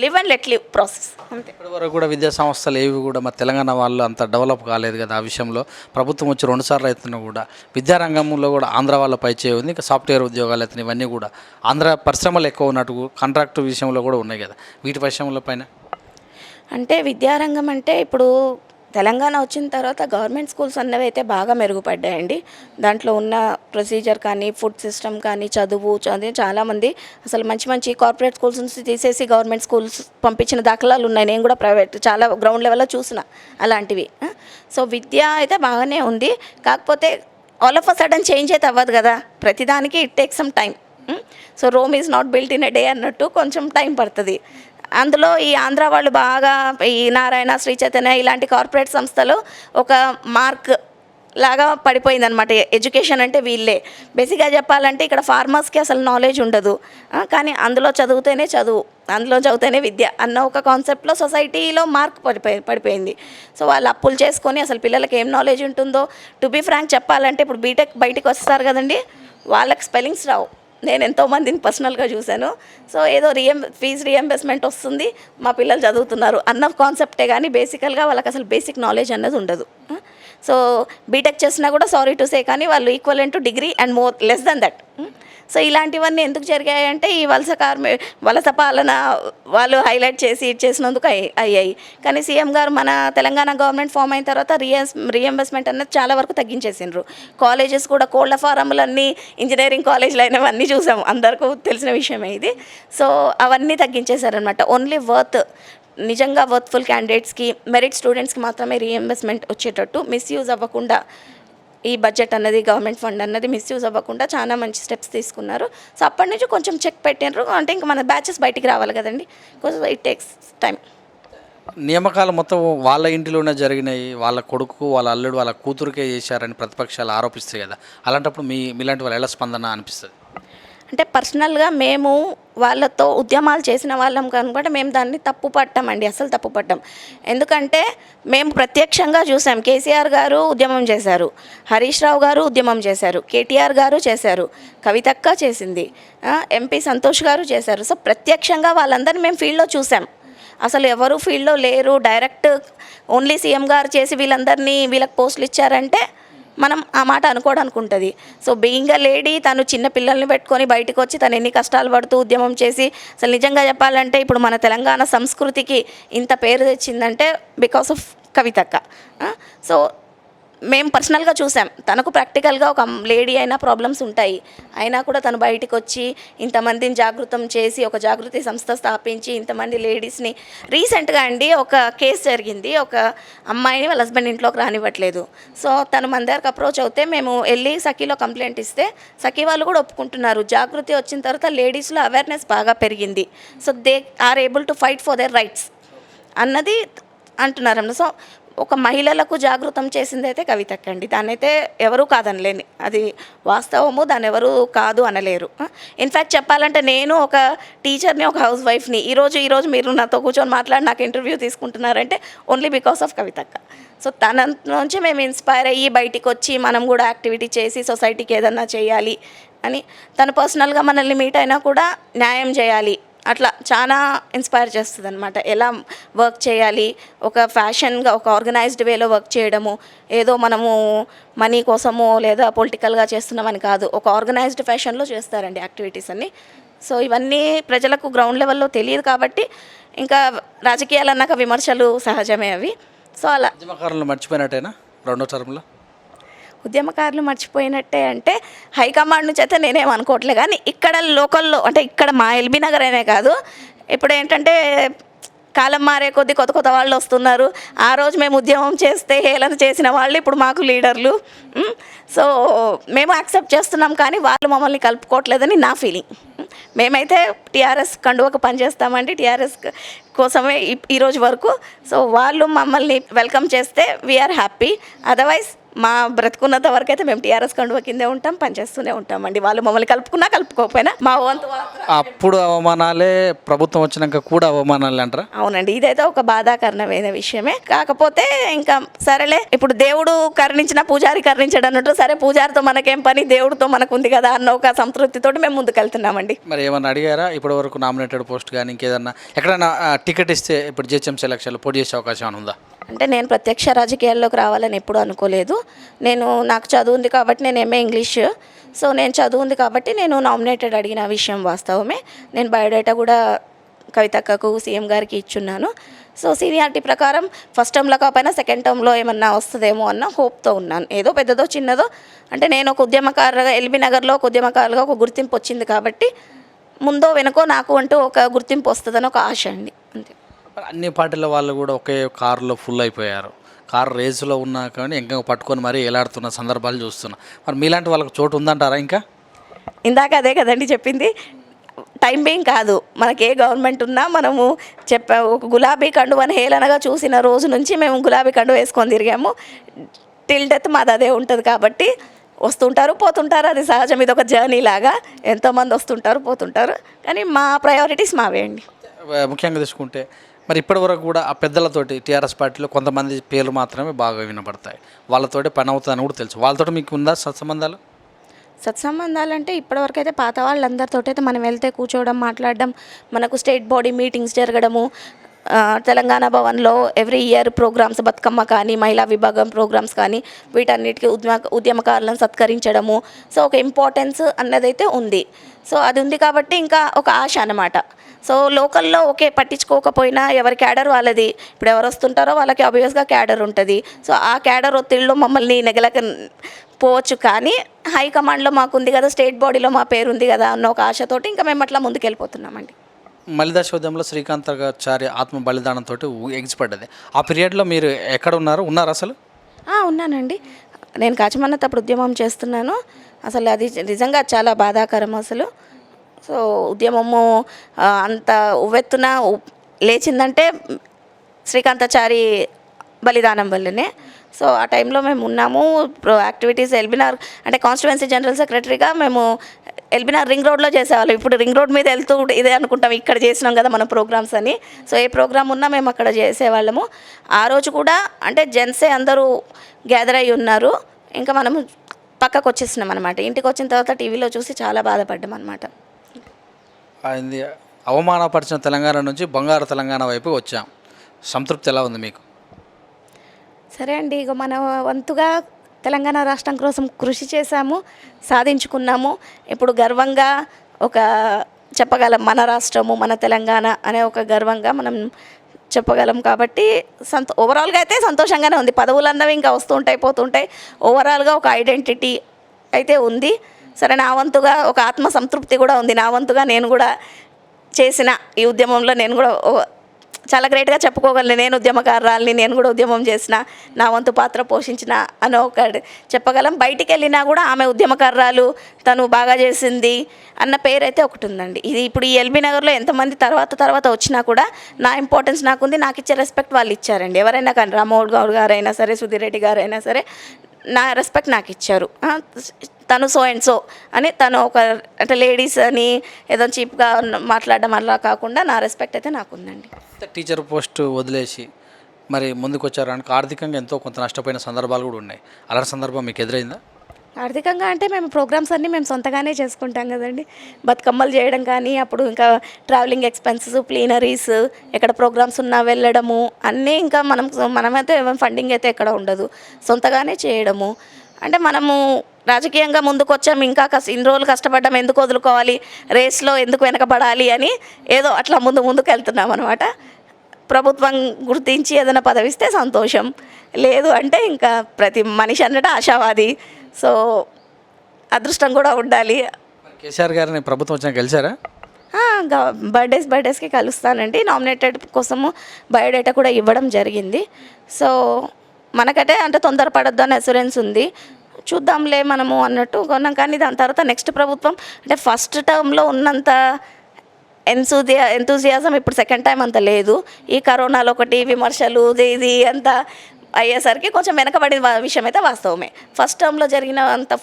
Live and let live process అంతే. ఇప్పటి వరకు కూడా విద్యా సంస్థలు ఏవి కూడా మా తెలంగాణ వాళ్ళు అంత డెవలప్ కాలేదు కదా. ఆ విషయంలో ప్రభుత్వం వచ్చి 2 సార్లు అవుతున్నా కూడా విద్యారంగంలో కూడా ఆంధ్ర వాళ్ళ పై చేయి ఉంది. ఇంకా సాఫ్ట్వేర్ ఉద్యోగాలు అవుతున్నాయి, ఇవన్నీ కూడా ఆంధ్ర పరిశ్రమలు ఎక్కువ ఉన్నట్టు కాంట్రాక్ట్ విషయంలో కూడా ఉన్నాయి కదా. వీటి విషయంలో పైన అంటే విద్యారంగం అంటే ఇప్పుడు తెలంగాణ వచ్చిన తర్వాత గవర్నమెంట్ స్కూల్స్ అన్నవి అయితే బాగా మెరుగుపడ్డాయండి. దాంట్లో ఉన్న ప్రొసీజర్ కానీ, ఫుడ్ సిస్టమ్ కానీ, చదువు చాలామంది అసలు మంచి కార్పొరేట్ స్కూల్స్ నుంచి తీసేసి గవర్నమెంట్ స్కూల్స్ పంపించిన దాఖలాలు ఉన్నాయి. నేను కూడా ప్రైవేట్ చాలా గ్రౌండ్ లెవెల్లో చూసిన అలాంటివి. సో విద్య అయితే బాగానే ఉంది, కాకపోతే all of a sudden change అయితే అవ్వదు కదా, ప్రతిదానికి it take some time. So Rome is not built in a day అన్నట్టు కొంచెం టైం పడుతుంది. అందులో ఈ ఆంధ్ర వాళ్ళు బాగా ఈ నారాయణ, శ్రీ చైతన్య ఇలాంటి కార్పొరేట్ సంస్థలు ఒక మార్క్ లాగా పడిపోయిందనమాట. ఎడ్యుకేషన్ అంటే వీళ్ళే. బేసిక్గా చెప్పాలంటే ఇక్కడ ఫార్మర్స్కి అసలు నాలెడ్జ్ ఉండదు, కానీ అందులో చదివితేనే విద్య అన్న ఒక కాన్సెప్ట్లో సొసైటీలో మార్క్ పడిపోయింది. సో వాళ్ళు అప్పులు చేసుకొని అసలు పిల్లలకి ఏం నాలెడ్జ్ ఉంటుందో. టు బీ ఫ్రాంక్ చెప్పాలంటే ఇప్పుడు బీటెక్ బయటికి వస్తారు కదండి, వాళ్ళకి స్పెల్లింగ్స్ రావు, నేను ఎంతోమందిని పర్సనల్గా చూశాను. సో ఏదో ఫీజు రియంబర్స్మెంట్ వస్తుంది, మా పిల్లలు చదువుతున్నారు అన్న కాన్సెప్టే కానీ బేసికల్గా వాళ్ళకి అసలు బేసిక్ నాలెడ్జ్ అన్నది ఉండదు. సో బీటెక్ చేసినా కూడా సారీ టు సే కానీ వాళ్ళు equal to degree and more less than that. So ఇలాంటివన్నీ ఎందుకు జరిగాయంటే ఈ వలస పాలన వాళ్ళు హైలైట్ చేసి చేసినందుకు అయ్యాయి. కానీ సీఎం గారు మన తెలంగాణ గవర్నమెంట్ ఫామ్ అయిన తర్వాత రియంబర్స్మెంట్ అనేది చాలా వరకు తగ్గించేసిండ్రు. కాలేజెస్ కూడా కోళ్ల ఫారంలన్నీ ఇంజనీరింగ్ కాలేజీలు అయినవన్నీ చూసాము, అందరికీ తెలిసిన విషయమే ఇది. సో అవన్నీ తగ్గించేశారనమాట. ఓన్లీ నిజంగా వర్త్ఫుల్ క్యాండిడేట్స్కి, మెరిట్ స్టూడెంట్స్కి మాత్రమే రియంబర్స్మెంట్ వచ్చేటట్టు మిస్యూజ్ అవ్వకుండా ఈ బడ్జెట్ అన్నది, గవర్నమెంట్ ఫండ్ అన్నది మిస్యూజ్ అవ్వకుండా చాలా మంచి స్టెప్స్ తీసుకున్నారు. సో అప్పటి నుంచి కొంచెం చెక్ పెట్టినారు. అంటే ఇంకా మన బ్యాచెస్ బయటికి రావాలి కదండి, కొంచెం ఇట్ టేక్స్ టైం. నియామకాలు మొత్తం వాళ్ళ ఇంటిలోనే జరిగినాయి, వాళ్ళ కొడుకు, వాళ్ళ అల్లుడు, వాళ్ళ కూతురుకే చేశారని ప్రతిపక్షాలు ఆరోపిస్తాయి కదా. అలాంటప్పుడు మీలాంటి వాళ్ళు ఎలా స్పందన అనిపిస్తుంది? అంటే పర్సనల్గా మేము వాళ్ళతో ఉద్యమాలు చేసిన వాళ్ళం కనుక మేము దాన్ని తప్పు పట్టామండి, అసలు తప్పు పట్టాం. ఎందుకంటే మేము ప్రత్యక్షంగా చూసాం. కేసీఆర్ గారు ఉద్యమం చేశారు, హరీష్ రావు గారు ఉద్యమం చేశారు, కేటీఆర్ గారు చేశారు, కవితక్క చేసింది, ఎంపీ సంతోష్ గారు చేశారు. సో ప్రత్యక్షంగా వాళ్ళందరినీ మేము ఫీల్డ్లో చూసాం. అసలు ఎవరు ఫీల్డ్లో లేరు, డైరెక్ట్ ఓన్లీ సీఎం గారు చేసి వీళ్ళకి పోస్టులు ఇచ్చారంటే మనం ఆ మాట అనుకోవడానికి ఉంటుంది. సో బీయింగ్ అ లేడీ తను చిన్న పిల్లల్ని పెట్టుకొని బయటకు వచ్చి తను ఎన్ని కష్టాలు పడుతూ ఉద్యమం చేసి అసలు నిజంగా చెప్పాలంటే ఇప్పుడు మన తెలంగాణ సంస్కృతికి ఇంత పేరు తెచ్చిందంటే బికాస్ ఆఫ్ కవితక్క. సో మేము పర్సనల్గా చూసాం. తనకు ప్రాక్టికల్గా ఒక లేడీ అయినా ప్రాబ్లమ్స్ ఉంటాయి, అయినా కూడా తను బయటకు వచ్చి ఇంతమందిని జాగృతం చేసి ఒక జాగృతి సంస్థ స్థాపించి ఇంతమంది లేడీస్ని. రీసెంట్గా అండి ఒక కేసు జరిగింది, ఒక అమ్మాయిని వాళ్ళ హస్బెండ్ ఇంట్లోకి రానివ్వట్లేదు. సో తను మన దగ్గరకు అప్రోచ్ అవుతే మేము వెళ్ళి సఖీలో కంప్లైంట్ ఇస్తే సఖీ వాళ్ళు కూడా ఒప్పుకుంటున్నారు. జాగృతి వచ్చిన తర్వాత లేడీస్లో అవేర్నెస్ బాగా పెరిగింది. So they are able to fight for their rights అన్నది అంటున్నారన్న. సో ఒక మహిళలకు జాగృతం చేసింది అయితే కవితక్క అండి, దాన్ని అయితే ఎవరూ కాదనలేని, అది వాస్తవము, దాన్ని ఎవరు కాదు అనలేరు. ఇన్ఫ్యాక్ట్ చెప్పాలంటే నేను ఒక టీచర్ని, ఒక హౌస్ వైఫ్ని, ఈరోజు మీరు నాతో కూర్చొని మాట్లాడి నాకు ఇంటర్వ్యూ తీసుకుంటున్నారంటే ఓన్లీ బికాస్ ఆఫ్ కవితక్క. సో తన నుంచి మేము ఇన్స్పైర్ అయ్యి బయటికి వచ్చి మనం కూడా యాక్టివిటీ చేసి సొసైటీకి ఏదన్నా చేయాలి అని, తను పర్సనల్గా మనల్ని మీట్ అయినా కూడా న్యాయం చేయాలి అట్లా చాలా ఇన్స్పైర్ చేస్తుంది అనమాట. ఎలా వర్క్ చేయాలి, ఒక ఫ్యాషన్గా ఒక ఆర్గనైజ్డ్ వేలో వర్క్ చేయడము, ఏదో మనము మనీ కోసమో లేదా పొలిటికల్గా చేస్తున్నామని కాదు, ఒక ఆర్గనైజ్డ్ ఫ్యాషన్లో చేస్తారండి యాక్టివిటీస్ అన్నీ. సో ఇవన్నీ ప్రజలకు గ్రౌండ్ లెవెల్లో తెలియదు కాబట్టి ఇంకా రాజకీయాలు అన్నాక విమర్శలు సహజమే అవి. సో అలా ఉద్యమకారులను మర్చిపోయినట్టేనా రెండో టర్మ్లో? ఉద్యమకారులు మర్చిపోయినట్టే అంటే హైకమాండ్ నుంచి అయితే నేనేం అనుకోవట్లే, కానీ ఇక్కడ లోకల్లో అంటే ఇక్కడ మా ఎల్బీ నగర్ అనే కాదు, ఇప్పుడు ఏంటంటే కాలం మారే కొద్దీ కొత్త వాళ్ళు వస్తున్నారు. ఆ రోజు మేము ఉద్యమం చేస్తే హేళన చేసిన వాళ్ళు ఇప్పుడు మాకు లీడర్లు. సో మేము యాక్సెప్ట్ చేస్తున్నాం కానీ వాళ్ళు మమ్మల్ని కలుపుకోవట్లేదని నా ఫీలింగ్. మేమైతే టీఆర్ఎస్ కండువకు పనిచేస్తామండి, టీఆర్ఎస్ కోసమే ఈరోజు వరకు. సో వాళ్ళు మమ్మల్ని వెల్కమ్ చేస్తే వీఆర్ హ్యాపీ. అదర్వైజ్ మా బ్రతుకున్నంత వరకు అయితే మేము టీఆర్ఎస్ కండువ కిందే ఉంటాం, పనిచేస్తూనే ఉంటామండి. వాళ్ళు మమ్మల్ని కలుపుకున్నా కలుపుకోకపోయినా మా వంతు. అప్పుడు అవమానాలే, ప్రభుత్వం వచ్చినాక కూడా అవమానాలే అంటారా? అవునండి, ఇదైతే ఒక బాధాకరణమైన విషయమే. కాకపోతే ఇంకా సరేలే, ఇప్పుడు దేవుడు కరుణించిన పూజారి కరుణించడం అన్నట్టు, సరే పూజారితో మనకేం పని, దేవుడితో మనకు ఉంది కదా అన్న ఒక సంతృప్తితో మేము ముందుకు వెళ్తున్నామండి. మరి ఏమన్నా అడిగారా ఇప్పటి వరకు నామినేటెడ్ పోస్ట్ కానీ ఇంకేదన్నా ఎక్కడైనా టికెట్ ఇస్తే ఇప్పుడు జిహెచ్ఎంసీ ఎలక్షన్లో పోటీ చేసే అవకాశం ఏమైనా ఉందా? అంటే నేను ప్రత్యక్ష రాజకీయాల్లోకి రావాలని ఎప్పుడూ అనుకోలేదు. నాకు చదువు ఉంది కాబట్టి, నేను ఎంఏ ఇంగ్లీష్, సో నేను చదువు ఉంది కాబట్టి నేను నామినేటెడ్ అడిగిన విషయం వాస్తవమే. నేను బయోడేటా కూడా కవితక్కకు సీఎం గారికి ఇచ్చున్నాను. సో సీనియారిటీ ప్రకారం ఫస్ట్ టర్మ్లో కాకపోయినా సెకండ్ టర్మ్లో ఏమన్నా వస్తుందేమో అన్న హోప్తో ఉన్నాను. ఏదో పెద్దదో చిన్నదో అంటే నేను ఒక ఉద్యమకారుగా ఎల్బీ నగర్లో ఒక ఉద్యమకారుగా ఒక గుర్తింపు వచ్చింది కాబట్టి ముందో వెనుకో నాకు అంటూ ఒక గుర్తింపు వస్తుందని ఒక ఆశ అండి, అంతే. అన్ని పార్టీల వాళ్ళు కూడా ఒకే కారులో ఫుల్ అయిపోయారు. కారు రేసులో ఉన్నా కానీ ఇంకా పట్టుకొని మరీ ఎలాడుతున్న సందర్భాలు చూస్తున్నా. మరి మీలాంటి వాళ్ళకి చోటు ఉందంటారా? ఇంకా ఇందాక అదే కదండి చెప్పింది, టైం బీయింగ్ కాదు, మనకి ఏ గవర్నమెంట్ ఉన్నా మనము ఒక గులాబీ కండువని హేళనగా చూసిన రోజు నుంచి మేము గులాబీ కండువ వేసుకొని తిరిగాము. టిల్ డెత్ మాది అదే ఉంటుంది కాబట్టి వస్తుంటారు పోతుంటారు, అది సహజం. ఇది ఒక జర్నీ లాగా, ఎంతోమంది వస్తుంటారు పోతుంటారు, కానీ మా ప్రయారిటీస్ మావే అండి. ముఖ్యంగా తీసుకుంటే మరి ఇప్పటివరకు కూడా ఆ పెద్దలతోటి టీఆర్ఎస్ పార్టీలో కొంతమంది పేర్లు మాత్రమే బాగా వినపడతాయి, వాళ్ళతోటి పని అవుతుందని కూడా తెలుసు. వాళ్ళతో మీకు ఉందా సత్సంబంధాలు? సత్సంబంధాలంటే ఇప్పటివరకు అయితే పాత వాళ్ళందరితో అయితే మనం వెళ్తే కూర్చోవడం, మాట్లాడడం, మనకు స్టేట్ బాడీ మీటింగ్స్ జరగడము, తెలంగాణ భవన్లో ఎవ్రీ ఇయర్ ప్రోగ్రామ్స్, బతుకమ్మ కానీ మహిళా విభాగం ప్రోగ్రామ్స్ కానీ వీటన్నిటికీ ఉద్యమకారులను సత్కరించడము. సో ఒక ఇంపార్టెన్స్ అన్నదైతే ఉంది. సో అది ఉంది కాబట్టి ఇంకా ఒక ఆశ అన్నమాట. సో లోకల్లో ఓకే పట్టించుకోకపోయినా ఎవరి క్యాడర్ వాళ్ళది. ఇప్పుడు ఎవరు వస్తుంటారో వాళ్ళకి ఆబ్వియస్గా క్యాడర్ ఉంటుంది. సో ఆ క్యాడర్ ఒత్తిడిలో మమ్మల్ని నెగలక పోవచ్చు, కానీ హైకమాండ్లో మాకుంది కదా, స్టేట్ బాడీలో మా పేరు ఉంది కదా అన్న ఒక ఆశతోటి ఇంకా మేము అట్లా ముందుకెళ్ళిపోతున్నామండి. మలిదశ ఉద్యమంలో శ్రీకాంతాచారి ఆత్మ బలిదానంతో ఎగిసిపడ్డది. ఆ పీరియడ్లో మీరు ఎక్కడ ఉన్నారు అసలు? ఉన్నానండి. నేను కాచమన్నత అప్పుడు ఉద్యమం చేస్తున్నాను. అసలు అది నిజంగా చాలా బాధాకరం అసలు. సో ఉద్యమము అంత ఉవ్వెత్తున లేచిందంటే శ్రీకాంతాచారి బలిదానం వల్లనే. సో ఆ టైంలో మేము ఉన్నాము. యాక్టివిటీస్ ఎల్బీనగర్ అంటే కాన్స్టిట్యుయెన్సీ జనరల్ సెక్రటరీగా మేము ఎల్బీనగర్ రింగ్ రోడ్లో చేసేవాళ్ళం. ఇప్పుడు రింగ్ రోడ్ మీద వెళ్తూ ఇదే అనుకుంటాం, ఇక్కడ చేసినాం కదా మన ప్రోగ్రామ్స్ అని. సో ఏ ప్రోగ్రామ్ ఉన్నా మేము అక్కడ చేసేవాళ్ళము. ఆ రోజు కూడా అంటే జెంట్సే అందరూ గ్యాదర్ అయ్యి ఉన్నారు. ఇంకా మనము పక్కకు వచ్చేసినాం అనమాట. ఇంటికి వచ్చిన తర్వాత టీవీలో చూసి చాలా బాధపడ్డాం అనమాట. అది అవమానపరిచిన తెలంగాణ నుంచి బంగారు తెలంగాణ వైపు వచ్చాం. సంతృప్తి ఎలా ఉంది మీకు? సరే అండి, ఇక మన వంతుగా తెలంగాణ రాష్ట్రం కోసం కృషి చేశాము, సాధించుకున్నాము. ఇప్పుడు గర్వంగా ఒక చెప్పగలం, మన రాష్ట్రము మన తెలంగాణ అనే ఒక గర్వంగా మనం చెప్పగలం. కాబట్టి ఓవరాల్గా అయితే సంతోషంగానే ఉంది. పదవులు అన్నవి ఇంకా వస్తుంటాయి పోతుంటాయి. ఓవరాల్గా ఒక ఐడెంటిటీ అయితే ఉంది. సరే, నా వంతుగా ఒక ఆత్మ సంతృప్తి కూడా ఉంది. నా వంతుగా నేను కూడా చేసిన ఈ ఉద్యమంలో నేను కూడా చాలా గ్రేట్గా చెప్పుకోగలను. నేను ఉద్యమకారురాలని, నేను కూడా ఉద్యమం చేసిన, నా వంతు పాత్ర పోషించిన అని ఒక చెప్పగలం. బయటికి వెళ్ళినా కూడా ఆమె ఉద్యమకారురాలు, తను బాగా చేసింది అన్న పేరైతే ఒకటి ఉందండి. ఇది ఇప్పుడు ఈ ఎల్బీనగర్లో ఎంతమంది తర్వాత వచ్చినా కూడా నా ఇంపార్టెన్స్ నాకుంది. నాకు ఇచ్చే రెస్పెక్ట్ వాళ్ళు ఇచ్చారండి. ఎవరైనా కానీ, రామ్మోహన్ గౌడ్ గారైనా సరే, సుధీర్ రెడ్డి గారైనా సరే, నా రెస్పెక్ట్ నాకు ఇచ్చారు. తను సో అండ్ సో అని, తను ఒక అంటే లేడీస్ అని ఏదో చీప్గా మాట్లాడడం అలా కాకుండా నా రెస్పెక్ట్ అయితే నాకు ఉందండి. టీచర్ పోస్ట్ వదిలేసి మరి ముందుకు వచ్చారు అంటే ఆర్థికంగా ఎంతో కొంత నష్టపోయిన సందర్భాలు కూడా ఉన్నాయి. అలాంటి సందర్భం మీకు ఎదురైందా? ఆర్థికంగా అంటే మేము ప్రోగ్రామ్స్ అన్నీ మేము సొంతగానే చేసుకుంటాం కదండి. బతుకమ్మలు చేయడం కానీ, అప్పుడు ఇంకా ట్రావెలింగ్ ఎక్స్పెన్సెస్, ప్లీనరీస్, ఎక్కడ ప్రోగ్రామ్స్ ఉన్నా వెళ్ళడము అన్నీ ఇంకా మనమైతే ఫండింగ్ అయితే ఎక్కడ ఉండదు, సొంతగానే చేయడము. అంటే మనము రాజకీయంగా ముందుకు వచ్చాము, ఇంకా ఇన్ని రోజులు కష్టపడ్డాం, ఎందుకు వదులుకోవాలి, రేస్లో ఎందుకు వెనకబడాలి అని ఏదో అట్లా ముందుకు వెళ్తున్నాం అనమాట. ప్రభుత్వం గుర్తించి ఏదైనా పదవిస్తే సంతోషం, లేదు అంటే ఇంకా ప్రతి మనిషి అన్నట్టు ఆశావాది. సో అదృష్టం కూడా ఉండాలి. కేసీఆర్ గారిని ప్రభుత్వం వచ్చినా గెలిచారా? బర్త్డేస్కి కలుస్తానండి. నామినేటెడ్ కోసము బయోడేటా కూడా ఇవ్వడం జరిగింది. సో మనకైతే అంటే తొందరపడద్దు అని అసూరెన్స్ ఉంది. చూద్దాంలే మనము అన్నట్టు కొన్నాం. కానీ దాని తర్వాత నెక్స్ట్ ప్రభుత్వం అంటే ఫస్ట్ టర్మ్లో ఉన్నంత ఎంతూజియాజం ఇప్పుడు సెకండ్ టైం అంత లేదు. ఈ కరోనాలో ఒకటి విమర్శలు ఇది అంతా అయ్యేసరికి కొంచెం వెనకబడిన విషయం అయితే వాస్తవమే. ఫస్ట్ టర్మ్లో జరిగిన అంత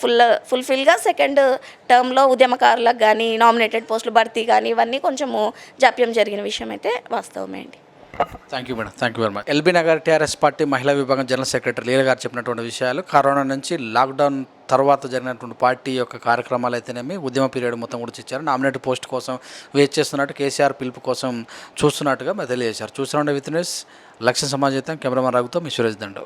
ఫుల్ఫిల్గా సెకండ్ టర్మ్లో ఉద్యమకారులకు కానీ, నామినేటెడ్ పోస్టులు భర్తీ కానీ ఇవన్నీ కొంచెము జాప్యం జరిగిన విషయం అయితే వాస్తవమే అండి. Thank you madam, thank you very much. LB Nagar TRS party మహిళా విభాగం జనరల్ సెక్రటరీ లీల గారు చెప్పినటువంటి విషయాలు, కరోనా నుంచి లాక్డౌన్ తర్వాత జరిగినటువంటి పార్టీ యొక్క కార్యక్రమాలు అయితేనేమి, ఉద్యమ పీరియడ్ మొత్తం కూడా ఇచ్చారు. నామినేటెడ్ పోస్ట్ కోసం వెయిట్ చేస్తున్నట్టు, కేసీఆర్ పిలుపు కోసం చూస్తున్నట్టుగా తెలియజేశారు. చూస్తూ ఉండే విత్ న్యూస్ లక్ష్యం సమాజం కెమెరామెన్ రఘుతో మీ సురేష్ దండో.